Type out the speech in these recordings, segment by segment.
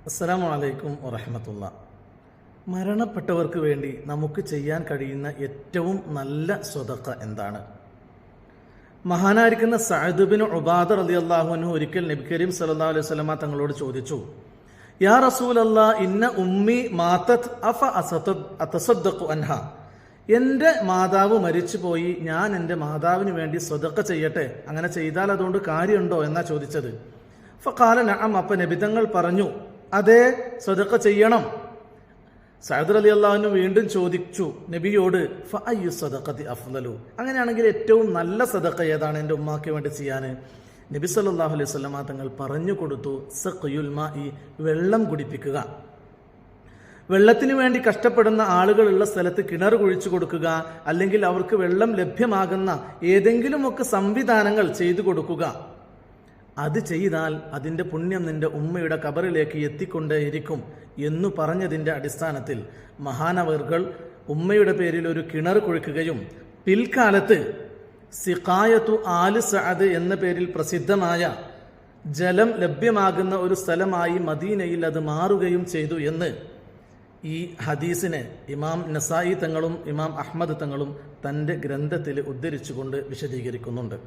അസ്സലാമു അലൈക്കും വറഹ്മത്തുള്ളാഹി. മരണപ്പെട്ടവർക്ക് വേണ്ടി നമുക്ക് ചെയ്യാൻ കഴിയുന്ന ഏറ്റവും നല്ല സ്വതക്ക എന്താണ്? മഹാനായിരിക്കുന്ന സഅദ് ബിൻ ഉബാദ റളിയല്ലാഹു അൻഹു ഒരിക്കൽ നബി കരീം സല്ലല്ലാഹു അലൈഹി വസല്ലമ തങ്ങളോട് ചോദിച്ചു, യാ റസൂലല്ലാഹ്, ഇന്ന ഉമ്മി മാതത് അഫ അതസദ്ദഖു അൻഹ. എൻ്റെ മാതാവ് മരിച്ചുപോയി, ഞാൻ എൻ്റെ മാതാവിന് വേണ്ടി സ്വതക്ക ചെയ്യട്ടെ, അങ്ങനെ ചെയ്താൽ അതുകൊണ്ട് കാര്യമുണ്ടോ എന്നാ ചോദിച്ചത്. ഫഖാല നഅം. അപ്പ നബി തങ്ങൾ പറഞ്ഞു, അതെ, സ്വതക്ക ചെയ്യണം. സഅദ് റളിയല്ലാഹു അൻഹു വീണ്ടും ചോദിച്ചു നബിയോട്, ഫഅയ്യു സദഖതി അഫ്ളലു, അങ്ങനെയാണെങ്കിൽ ഏറ്റവും നല്ല സദഖ ഏതാണ് എൻ്റെ ഉമ്മാക്ക് വേണ്ടി ചെയ്യാൻ? നബി സല്ലല്ലാഹു അലൈഹി വസല്ലമ തങ്ങൾ പറഞ്ഞു കൊടുത്തു, സഖ്യുൽ മാഇ, വെള്ളം കുടിപ്പിക്കുക. വെള്ളത്തിന് വേണ്ടി കഷ്ടപ്പെടുന്ന ആളുകളുള്ള സ്ഥലത്ത് കിണർ കുഴിച്ചു കൊടുക്കുക, അല്ലെങ്കിൽ അവർക്ക് വെള്ളം ലഭ്യമാകുന്ന ഏതെങ്കിലുമൊക്കെ സംവിധാനങ്ങൾ ചെയ്തു കൊടുക്കുക. അത് ചെയ്താൽ അതിൻ്റെ പുണ്യം നിന്റെ ഉമ്മയുടെ ഖബറിലേക്ക് എത്തിക്കൊണ്ടേയിരിക്കും എന്നു പറഞ്ഞതിൻ്റെ അടിസ്ഥാനത്തിൽ മഹാനവർകൾ ഉമ്മയുടെ പേരിൽ ഒരു കിണർ കുഴിക്കുകയും പിൽക്കാലത്ത് സിഖായത്തു ആല് സഅദ് എന്ന പേരിൽ പ്രസിദ്ധമായ ജലം ലഭ്യമാകുന്ന ഒരു സ്ഥലമായി മദീനയിൽ അത് മാറുകയും ചെയ്തു എന്ന് ഈ ഹദീസിനെ ഇമാം നസായി തങ്ങളും ഇമാം അഹ്മദ് തങ്ങളും തൻ്റെ ഗ്രന്ഥത്തിൽ ഉദ്ധരിച്ചുകൊണ്ട് വിശദീകരിക്കുന്നുണ്ട്.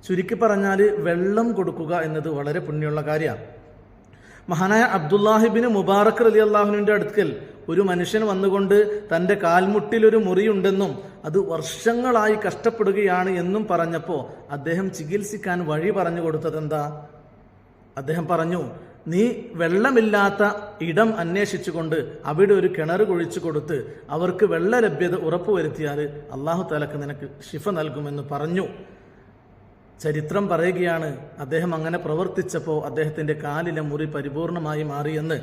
ചുരുക്കി പറഞ്ഞാൽ വെള്ളം കൊടുക്കുക എന്നത് വളരെ പുണ്യമുള്ള കാര്യമാണ്. മഹാനായ അബ്ദുല്ലാഹിബിന് മുബാറക് റളിയല്ലാഹുവിന്റെ അടുക്കൽ ഒരു മനുഷ്യൻ വന്നുകൊണ്ട് തൻ്റെ കാൽമുട്ടിലൊരു മുറിയുണ്ടെന്നും അത് വർഷങ്ങളായി കഷ്ടപ്പെടുകയാണ് എന്നും പറഞ്ഞപ്പോൾ അദ്ദേഹം ചികിത്സിക്കാൻ വഴി പറഞ്ഞു കൊടുത്തത് എന്താ? അദ്ദേഹം പറഞ്ഞു, നീ വെള്ളമില്ലാത്ത ഇടം അന്വേഷിച്ചുകൊണ്ട് അവിടെ ഒരു കിണർ കുഴിച്ചു കൊടുത്ത് അവർക്ക് വെള്ള ലഭ്യത ഉറപ്പുവരുത്തിയാൽ അള്ളാഹു തആലക്ക് നിനക്ക് ശിഫ നൽകുമെന്ന് പറഞ്ഞു. ചരിത്രം പറയുകയാണ്, അദ്ദേഹം അങ്ങനെ പ്രവർത്തിച്ചപ്പോൾ അദ്ദേഹത്തിന്റെ കാലിലെ മുറി പരിപൂർണമായി മാറിയെന്ന്.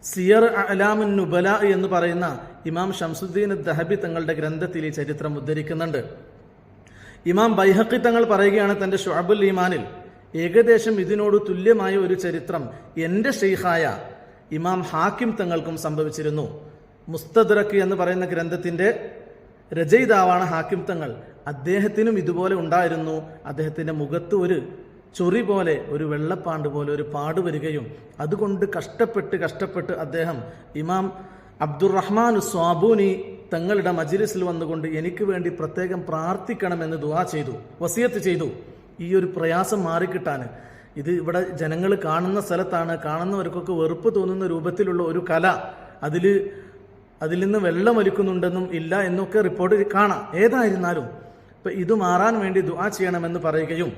സിയർ അഅ്ലാമുൻ നുബല എന്ന് പറയുന്ന ഇമാം ഷംസുദ്ദീൻ ദഹബി തങ്ങളുടെ ഗ്രന്ഥത്തിൽ ഈ ചരിത്രം ഉദ്ധരിക്കുന്നുണ്ട്. ഇമാം ബൈഹഖി തങ്ങൾ പറയുകയാണ് തന്റെ ശുഅബുൽ ഈമാനിൽ, ഏകദേശം ഇതിനോട് തുല്യമായ ഒരു ചരിത്രം എൻ്റെ ഷെയ്ഖായ ഇമാം ഹാക്കിം തങ്ങൾക്കും സംഭവിച്ചിരുന്നു. മുസ്തദ്റക് എന്ന് പറയുന്ന ഗ്രന്ഥത്തിന്റെ രചയിതാവാണ് ഹാക്കിം തങ്ങൾ. അദ്ദേഹത്തിനും ഇതുപോലെ ഉണ്ടായിരുന്നു. അദ്ദേഹത്തിന്റെ മുഖത്ത് ഒരു ചൊറി പോലെ, ഒരു വെള്ളപ്പാണ്ട് പോലെ ഒരു പാട് വരികയും അതുകൊണ്ട് കഷ്ടപ്പെട്ട് അദ്ദേഹം ഇമാം അബ്ദുറഹ്മാൻ സ്വാബൂനി തങ്ങളുടെ മജ്ലിസിൽ വന്നുകൊണ്ട് എനിക്ക് വേണ്ടി പ്രത്യേകം പ്രാർത്ഥിക്കണമെന്ന് ദുആ ചെയ്തു, വസിയത്ത് ചെയ്തു. ഈ ഒരു പ്രയാസം മാറിക്കിട്ടാൻ, ഇത് ഇവിടെ ജനങ്ങൾ കാണുന്ന സ്ഥലത്താണ്, കാണുന്നവർക്കൊക്കെ വെറുപ്പ് തോന്നുന്ന രൂപത്തിലുള്ള ഒരു കല, അതിൽ നിന്ന് വെള്ളം ഒലിക്കുന്നുണ്ടെന്നും ഇല്ല എന്നൊക്കെ റിപ്പോർട്ട് കാണാം. ഏതായിരുന്നാലും ഇപ്പം ഇത് മാറാൻ വേണ്ടി ദുആ ചെയ്യണമെന്ന് പറയുകയും,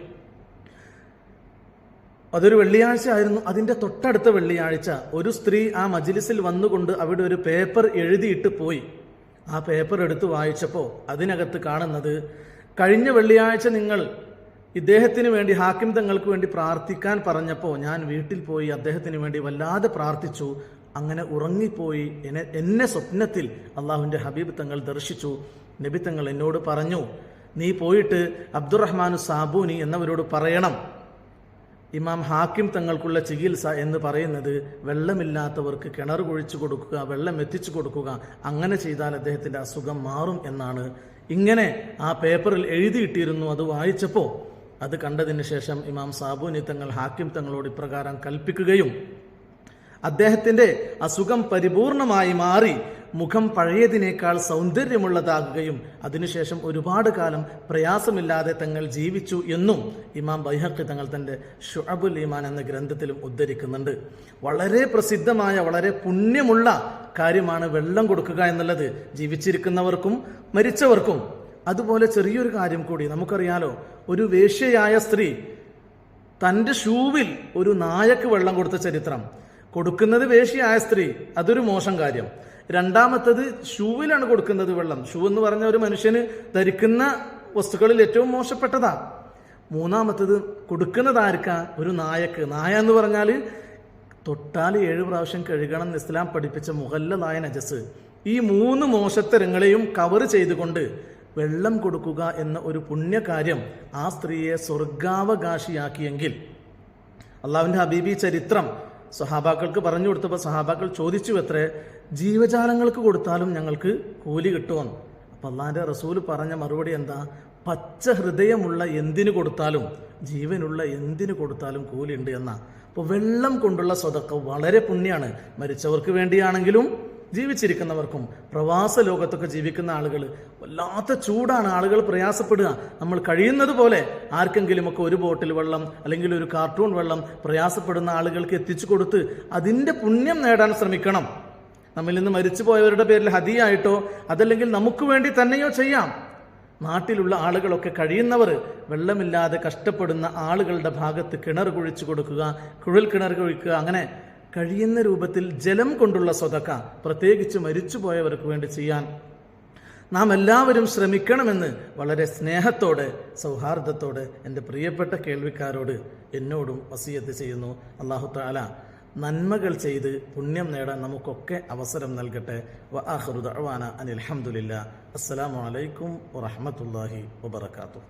അതൊരു വെള്ളിയാഴ്ച ആയിരുന്നു. അതിൻ്റെ തൊട്ടടുത്ത വെള്ളിയാഴ്ച ഒരു സ്ത്രീ ആ മജ്ലിസിൽ വന്നുകൊണ്ട് അവിടെ ഒരു പേപ്പർ എഴുതിയിട്ട് പോയി. ആ പേപ്പർ എടുത്ത് വായിച്ചപ്പോൾ അതിനകത്ത് കാണുന്നത്, കഴിഞ്ഞ വെള്ളിയാഴ്ച നിങ്ങൾ ഇദ്ദേഹത്തിന് വേണ്ടി ഹാക്കിം തങ്ങൾക്ക് വേണ്ടി പ്രാർത്ഥിക്കാൻ പറഞ്ഞപ്പോൾ ഞാൻ വീട്ടിൽ പോയി അദ്ദേഹത്തിന് വേണ്ടി വല്ലാതെ പ്രാർത്ഥിച്ചു, അങ്ങനെ ഉറങ്ങിപ്പോയി. എന്നെ സ്വപ്നത്തിൽ അള്ളാഹുവിൻ്റെ ഹബീബ് തങ്ങൾ ദർശിച്ചു. നബി തങ്ങൾ എന്നോട് പറഞ്ഞു, നീ പോയിട്ട് അബ്ദുറഹ്മാനു സാബൂനി എന്നവരോട് പറയണം, ഇമാം ഹാക്കിം തങ്ങൾക്കുള്ള ചികിത്സ എന്ന് പറയുന്നത് വെള്ളമില്ലാത്തവർക്ക് കിണർ കുഴിച്ചു കൊടുക്കുക, വെള്ളം എത്തിച്ചു കൊടുക്കുക, അങ്ങനെ ചെയ്താൽ അദ്ദേഹത്തിൻ്റെ അസുഖം മാറും എന്നാണ്. ഇങ്ങനെ ആ പേപ്പറിൽ എഴുതിയിട്ടിരുന്നു. അത് വായിച്ചപ്പോൾ, അത് കണ്ടതിന് ശേഷം ഇമാം സാബൂനി തങ്ങൾ ഹാക്കിം തങ്ങളോട് ഇപ്രകാരം കൽപ്പിക്കുകയും അദ്ദേഹത്തിന്റെ അസുഖം പരിപൂർണമായി മാറി മുഖം പഴയതിനേക്കാൾ സൗന്ദര്യമുള്ളതാകുകയും അതിനുശേഷം ഒരുപാട് കാലം പ്രയാസമില്ലാതെ തങ്ങൾ ജീവിച്ചു എന്നും ഇമാം ബൈഹഖി തങ്ങൾ തന്റെ ശുഅബുൽ ഈമാൻ എന്ന ഗ്രന്ഥത്തിലും ഉദ്ധരിക്കുന്നുണ്ട്. വളരെ പ്രസിദ്ധമായ, വളരെ പുണ്യമുള്ള കാര്യമാണ് വെള്ളം കൊടുക്കുക എന്നുള്ളത്, ജീവിച്ചിരിക്കുന്നവർക്കും മരിച്ചവർക്കും. അതുപോലെ ചെറിയൊരു കാര്യം കൂടി നമുക്കറിയാലോ, ഒരു വേശ്യയായ സ്ത്രീ തന്റെ ഷൂവിൽ ഒരു നായക്ക് വെള്ളം കൊടുത്ത ചരിത്രം. കൊടുക്കുന്നത് വേശ്യയായ സ്ത്രീ, അതൊരു മോശം കാര്യം. രണ്ടാമത്തത് ഷൂവിലാണ് കൊടുക്കുന്നത് വെള്ളം. ഷൂ എന്ന് പറഞ്ഞ ഒരു മനുഷ്യന് ധരിക്കുന്ന വസ്തുക്കളിൽ ഏറ്റവും മോശപ്പെട്ടതാ. മൂന്നാമത്തത് കൊടുക്കുന്നത് ആർക്കാ? ഒരു നായക്ക്. നായ എന്ന് പറഞ്ഞാൽ തൊട്ടാൽ 7 പ്രാവശ്യം കഴുകണം എന്ന് ഇസ്ലാം പഠിപ്പിച്ച മുഹല്ലലായ നജസ്. ഈ 3 മോശത്തരങ്ങളെയും കവർ ചെയ്തുകൊണ്ട് വെള്ളം കൊടുക്കുക എന്ന ഒരു പുണ്യകാര്യം ആ സ്ത്രീയെ സ്വർഗാവകാശിയാക്കിയെങ്കിൽ, അള്ളാഹുവിന്റെ ഹബീബി ചരിത്രം സഹാബാക്കൾക്ക് പറഞ്ഞു കൊടുത്തപ്പോൾ സഹാബാക്കൾ ചോദിച്ചു, എത്രേ ജീവജാലങ്ങൾക്ക് കൊടുത്താലും ഞങ്ങൾക്ക് കൂലി കിട്ടുമെന്ന്. അപ്പം അള്ളാഹിന്റെ റസൂൽ പറഞ്ഞ മറുപടി എന്താ? പച്ച ഹൃദയമുള്ള എന്തിനു കൊടുത്താലും, ജീവനുള്ള എന്തിനു കൊടുത്താലും കൂലിയുണ്ട് എന്ന. അപ്പോൾ വെള്ളം കൊണ്ടുള്ള സ്വതക്ക വളരെ പുണ്യാണ്. മരിച്ചവർക്ക് വേണ്ടിയാണെങ്കിലും ജീവിച്ചിരിക്കുന്നവർക്കും. പ്രവാസ ലോകത്തൊക്കെ ജീവിക്കുന്ന ആളുകൾ വല്ലാത്ത ചൂടാണ്, ആളുകൾ പ്രയാസപ്പെടുക. നമ്മൾ കഴിയുന്നത് പോലെ ആർക്കെങ്കിലുമൊക്കെ ഒരു ബോട്ടിൽ വെള്ളം അല്ലെങ്കിൽ ഒരു കാർട്ടൂൺ വെള്ളം പ്രയാസപ്പെടുന്ന ആളുകൾക്ക് എത്തിച്ചു കൊടുത്ത് അതിൻ്റെ പുണ്യം നേടാൻ ശ്രമിക്കണം. നമ്മിൽ നിന്ന് മരിച്ചു പോയവരുടെ പേരിൽ ഹദിയായിട്ടോ അതല്ലെങ്കിൽ നമുക്ക് വേണ്ടി തന്നെയോ ചെയ്യാം. നാട്ടിലുള്ള ആളുകളൊക്കെ കഴിയുന്നവർ വെള്ളമില്ലാതെ കഷ്ടപ്പെടുന്ന ആളുകളുടെ ഭാഗത്ത് കിണർ കുഴിച്ചു കൊടുക്കുക, കുഴൽ കിണർ കുഴിക്കുക, അങ്ങനെ കഴിയുന്ന രൂപത്തിൽ ജലം കൊണ്ടുള്ള സ്വതക്ക പ്രത്യേകിച്ച് മരിച്ചുപോയവർക്ക് വേണ്ടി ചെയ്യാൻ നാം എല്ലാവരും ശ്രമിക്കണമെന്ന് വളരെ സ്നേഹത്തോടെ സൗഹാർദ്ദത്തോടെ എൻ്റെ പ്രിയപ്പെട്ട കേൾവിക്കാരോട് എന്നോടും വസിയത്ത് ചെയ്യുന്നു. അല്ലാഹു തആല നന്മകൾ ചെയ്ത് പുണ്യം നേടാൻ നമുക്കൊക്കെ അവസരം നൽകട്ടെ. വആഖിറു ദഅ്വാനാ അനിൽ ഹംദുലില്ലാഹ്. അസ്സലാമു അലൈക്കും വറഹ്മത്തുള്ളാഹി വബറകാതുഹു.